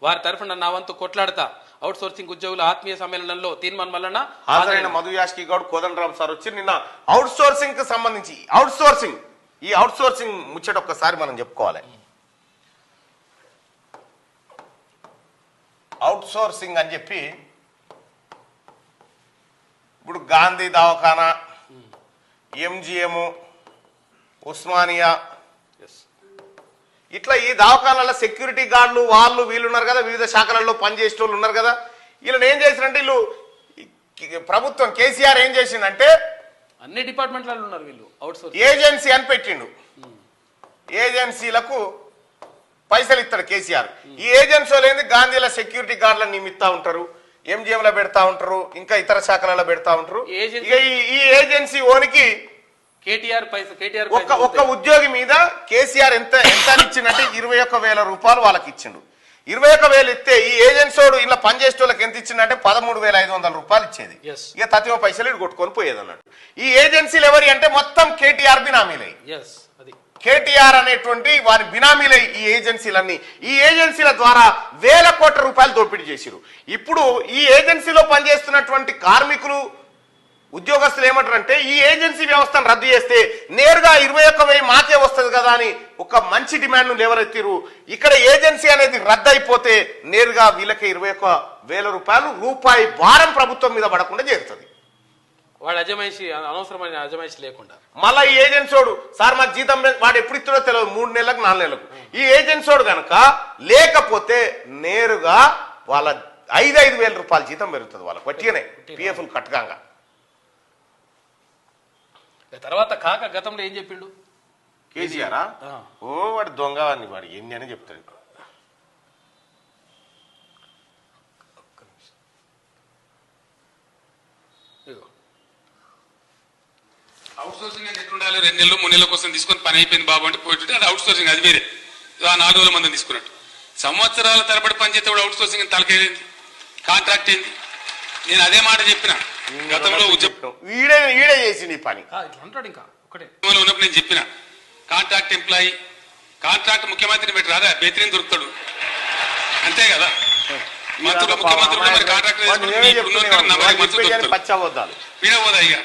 వారి తరఫున నా వంతు కొట్లాడతా. అవుట్ సోర్సింగ్ ఉద్యోగుల ఆత్మీయ సమ్మేళనంలో తీర్మాన్ మల్లన్న హాజరైన మధు యాష్కి గౌడ్, కోదండరామ్ సార్ వచ్చి నిన్న అవుట్ సోర్సింగ్ కి సంబంధించి ఈ అవుట్ సోర్సింగ్ ముచ్చట ఒక్కసారి మనం చెప్పుకోవాలి. అవుట్ సోర్సింగ్ అని చెప్పి ఇప్పుడు గాంధీ దవాఖానా, ఎంజిఎం, ఉస్మానియా, ఇట్లా ఈ దవాఖానాల సెక్యూరిటీ గార్డులు వాళ్ళు వీళ్ళు ఉన్నారు కదా, వివిధ శాఖలలో పనిచేసే వాళ్ళు ఉన్నారు కదా. వీళ్ళని ఏం చేసినంటే వీళ్ళు ప్రభుత్వం కేసీఆర్ ఏం చేసిందంటే అన్ని డిపార్ట్మెంట్లలో ఉన్నారు వీళ్ళు. అవుట్ సోర్స్ ఏజెన్సీ అని పెట్టిండు. ఏజెన్సీలకు పైసలు ఇస్తాడు కేసీఆర్. ఈ ఏజెన్సీలు ఏంది గాంధీల సెక్యూరిటీ గార్డులను నియమిస్తా ఉంటారు, ఎంజిఎం లో పెడతా ఉంటారు, ఇంకా ఇతర శాఖలలో పెడతా ఉంటారు. ఇక ఈ ఏజెన్సీ ఓనికి కేటీఆర్ ఒక్క ఉద్యోగి మీద కేసీఆర్ ఎంత ఇచ్చిందంటే 21,000 రూపాయలు వాళ్ళకి ఇచ్చిండు. 21,000 ఇస్తే ఈ ఏజెన్సీడు ఇలా పనిచేసే వాళ్ళకి ఎంత ఇచ్చిందంటే 13,500 రూపాయలు ఇచ్చేది. ఇక తత్వ పైసలు ఇటు కొట్టుకొని పోయేది అన్నట్టు. ఈ ఏజెన్సీలు ఎవరి అంటే మొత్తం కేటీఆర్ బినామీలై. కేటీఆర్ అనేటువంటి వారి బినామీలై ఈ ఏజెన్సీలన్నీ. ఈ ఏజెన్సీల ద్వారా వేల కోట్ల రూపాయలు దోపిడీ చేసిరు. ఇప్పుడు ఈ ఏజెన్సీలో పనిచేస్తున్నటువంటి కార్మికులు, ఉద్యోగస్తులు ఏమంటారంటే ఈ ఏజెన్సీ వ్యవస్థను రద్దు చేస్తే నేరుగా 21,000 మాకే వస్తుంది కదా అని ఒక మంచి డిమాండ్ లేవరెత్తిరు. ఇక్కడ ఏజెన్సీ అనేది రద్దు అయిపోతే నేరుగా వీళ్ళకి 21,000 రూపాయలు భారం ప్రభుత్వం మీద పడకుండా చేరుతుంది. వాడు అజమాయిషి, అనవసరమైన అజమాయిషి లేకుండా. మళ్ళీ ఈ ఏజెన్సీడు సార్ మా జీతం వాడు ఎప్పుడు ఇస్తాడో తెలియదు, 3 నెలలకు 4 నెలలకు. ఈ ఏజెన్సీడు కనుక లేకపోతే నేరుగా వాళ్ళ 5,000 రూపాయల జీతం పెరుగుతుంది వాళ్ళకి వట్టిగానే పిఎఫ్లు కట్టకంగా. తర్వాత కాక గతంలో ఏం చెప్పిండు కేసీఆరా? వాడు దొంగ అని వాడు ఎన్ని అని చెప్తాడు. అవుట్ సోర్సింగ్ అంటే ఎట్లుండాలి? 2 నెలలు 3 నెలల కోసం తీసుకొని పని అయిపోయింది బాబు అంటే పోయిట్టు అది అవుట్ సోర్సింగ్, అది వేరే. 4 రోజుల మందిని తీసుకున్నట్టు సంవత్సరాల తరబడి పనిచేస్తే కూడా అవుట్ సోర్సింగ్ తలకేది కాంట్రాక్ట్ ఏంది? నేను అదే మాట చెప్పిన గతంలో ఈడే చేసింది పని అంటాడు. ఇంకా ఒకటే ఉన్నప్పుడు నేను చెప్పిన కాంట్రాక్ట్ ఎంప్లాయీ, కాంట్రాక్ట్ ముఖ్యమంత్రిని పెట్టి రాదా బెదిరిని దొరుకుతాడు అంతే కదా. మంత్రులు ముఖ్యమంత్రులు మరి కాంట్రాక్ట్ పచ్చబోద్దాలు పీడబోదా ఇక